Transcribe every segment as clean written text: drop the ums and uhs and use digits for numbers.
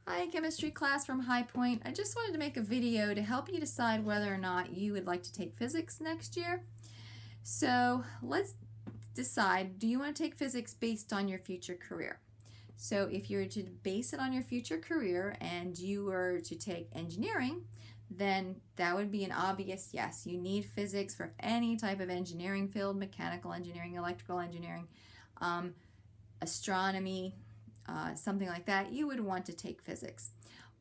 Hi, chemistry class from High Point. I just wanted to make a video to help you decide whether or not you would like to take physics next year. So let's decide, do you want to take physics based on your future career? So if you were to base it on your future career and you were to take engineering, then that would be an obvious yes. You need physics for any type of engineering field, mechanical engineering, electrical engineering, astronomy, something like that. You would want to take physics.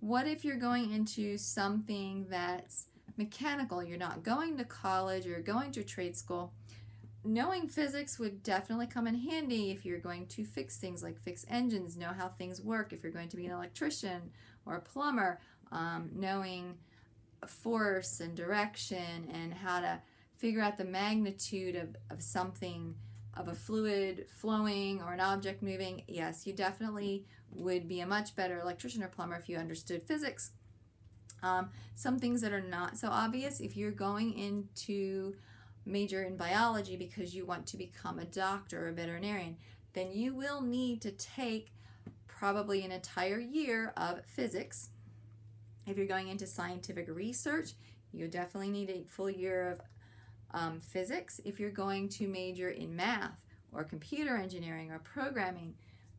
What if you're going into something that's mechanical? You're not going to college or going to trade school. Knowing physics would definitely come in handy if you're going to fix things, like fix engines, know how things work. If you're going to be an electrician or a plumber, knowing force and direction and how to figure out the magnitude of something, of a fluid flowing or an object moving. Yes, you definitely would be a much better electrician or plumber if you understood physics. Some things that are not so obvious, if you're going into major in biology because you want to become a doctor or a veterinarian, then you will need to take probably an entire year of physics. If you're going into scientific research, you definitely need a full year of physics. If you're going to major in math or computer engineering or programming,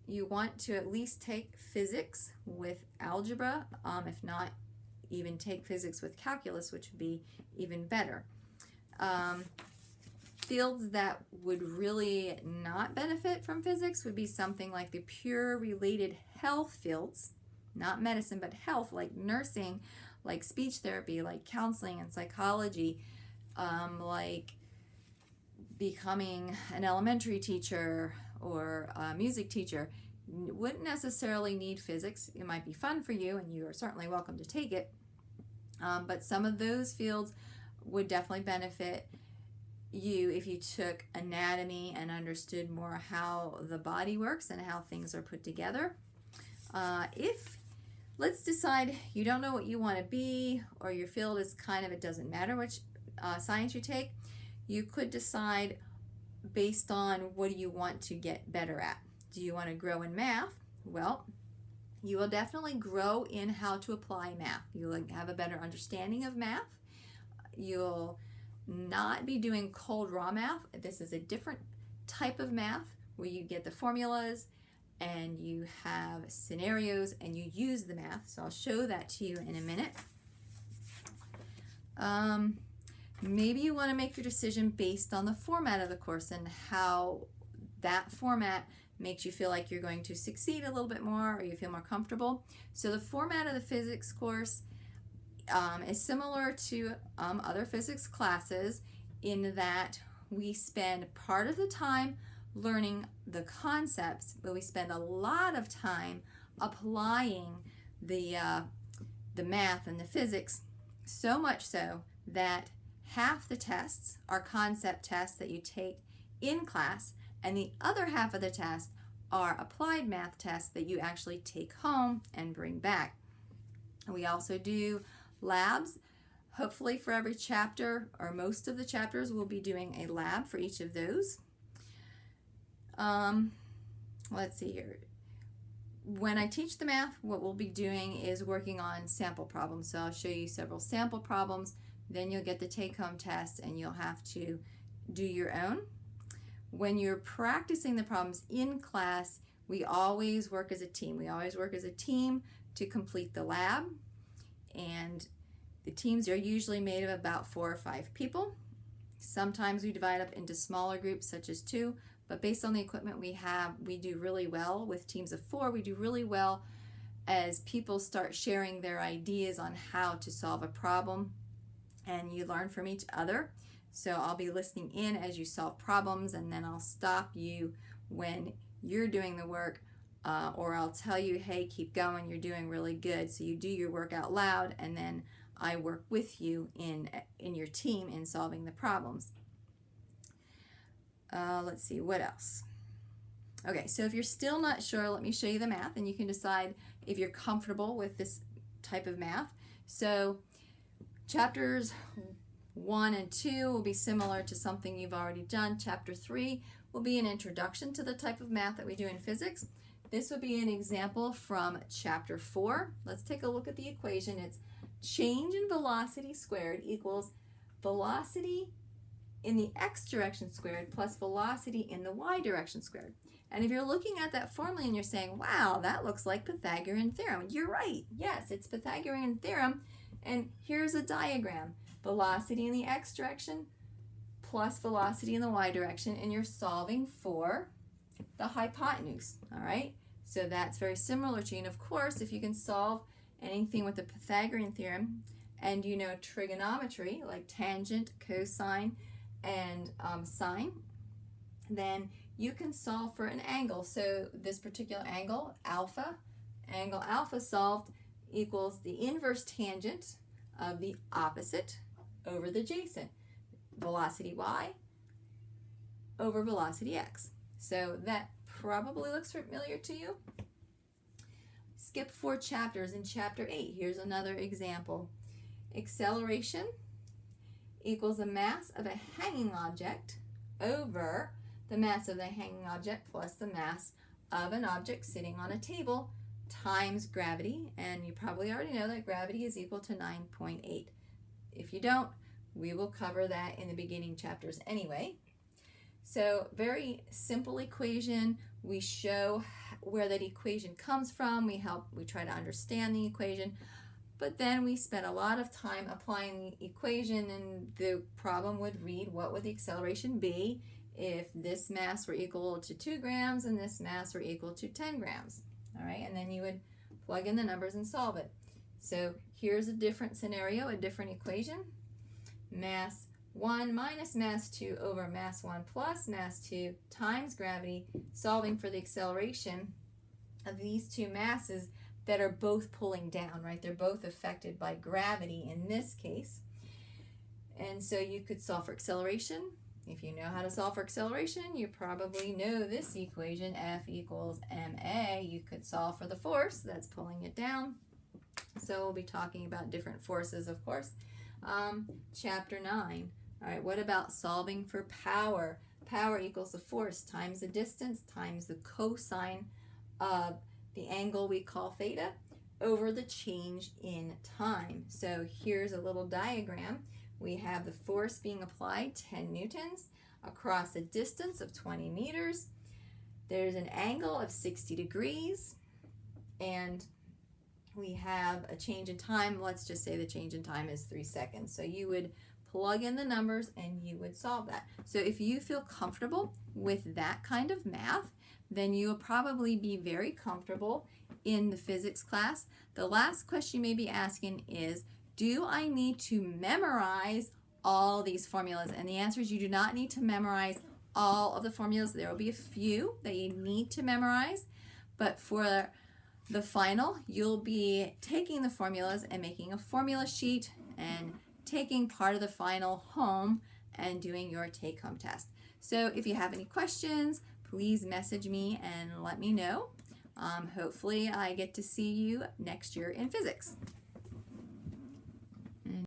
you want to at least take physics with algebra, if not even take physics with calculus, which would be even better. Fields that would really not benefit from physics would be something like the pure related health fields, not medicine but health, like nursing, like speech therapy, like counseling and psychology, like becoming an elementary teacher or a music teacher. Wouldn't necessarily need physics. It might be fun for you and you are certainly welcome to take it, but some of those fields would definitely benefit you if you took anatomy and understood more how the body works and how things are put together. Let's decide you don't know what you want to be, or your field is kind of, it doesn't matter which science you take, you could decide based on what do you want to get better at. Do you want to grow in math? Well, you will definitely grow in how to apply math. You'll have a better understanding of math. You'll not be doing cold raw math. This is a different type of math where you get the formulas and you have scenarios and you use the math. So I'll show that to you in a minute. Maybe you want to make your decision based on the format of the course and how that format makes you feel like you're going to succeed a little bit more or you feel more comfortable. So the format of the physics course is similar to other physics classes in that we spend part of the time learning the concepts, but we spend a lot of time applying the math and the physics, so much so that half the tests are concept tests that you take in class, and the other half of the tests are applied math tests that you actually take home and bring back. We also do labs. Hopefully for every chapter, or most of the chapters, we'll be doing a lab for each of those. Let's see here. When I teach the math, what we'll be doing is working on sample problems. So I'll show you several sample problems, then you'll get the take-home test and you'll have to do your own. When you're practicing the problems in class, we always work as a team. We always work as a team to complete the lab, and the teams are usually made of about 4 or 5 people. Sometimes we divide up into smaller groups, such as 2, but based on the equipment we have, we do really well with teams of 4. We do really well as people start sharing their ideas on how to solve a problem, and you learn from each other. So I'll be listening in as you solve problems, and then I'll stop you when you're doing the work, or I'll tell you, hey, keep going, you're doing really good. So you do your work out loud, and then I work with you in your team in solving the problems. Let's see, what else? Okay, so if you're still not sure, let me show you the math, and you can decide if you're comfortable with this type of math. So chapters 1 and 2 will be similar to something you've already done. Chapter 3 will be an introduction to the type of math that we do in physics. This would be an example from chapter 4. Let's take a look at the equation. It's change in velocity squared equals velocity in the x direction squared plus velocity in the y direction squared. And if you're looking at that formula and you're saying, wow, that looks like Pythagorean theorem, you're right. Yes, it's Pythagorean theorem. And here's a diagram. Velocity in the x direction plus velocity in the y direction, and you're solving for the hypotenuse, all right? So that's very similar to, and of course, if you can solve anything with the Pythagorean theorem and you know trigonometry, like tangent, cosine, and sine, then you can solve for an angle. So this particular angle alpha solved equals the inverse tangent of the opposite over the adjacent, velocity y over velocity x. So that probably looks familiar to you. Skip 4 chapters. In chapter 8, here's another example. Acceleration equals the mass of a hanging object over the mass of the hanging object plus the mass of an object sitting on a table times gravity. And you probably already know that gravity is equal to 9.8. If you don't, we will cover that in the beginning chapters anyway. So very simple equation. We show where that equation comes from. We try to understand the equation, but then we spend a lot of time applying the equation, and the problem would read, what would the acceleration be if this mass were equal to 2 grams and this mass were equal to 10 grams? All right, and then you would plug in the numbers and solve it. So here's a different scenario, a different equation. Mass 1 minus mass 2 over mass 1 plus mass 2 times gravity, solving for the acceleration of these two masses that are both pulling down, right? They're both affected by gravity in this case. And so you could solve for acceleration. If you know how to solve for acceleration, you probably know this equation, F equals ma. You could solve for the force that's pulling it down. So we'll be talking about different forces, of course. Chapter 9. All right, what about solving for power? Power equals the force times the distance times the cosine of the angle we call theta over the change in time. So here's a little diagram. We have the force being applied, 10 newtons, across a distance of 20 meters. There's an angle of 60 degrees, and we have a change in time. Let's just say the change in time is 3 seconds. So you would plug in the numbers and you would solve that. So if you feel comfortable with that kind of math, then you'll probably be very comfortable in the physics class. The last question you may be asking is, do I need to memorize all these formulas? And the answer is you do not need to memorize all of the formulas. There will be a few that you need to memorize, but for the final, you'll be taking the formulas and making a formula sheet and taking part of the final home and doing your take-home test. So if you have any questions, please message me and let me know. Hopefully I get to see you next year in physics.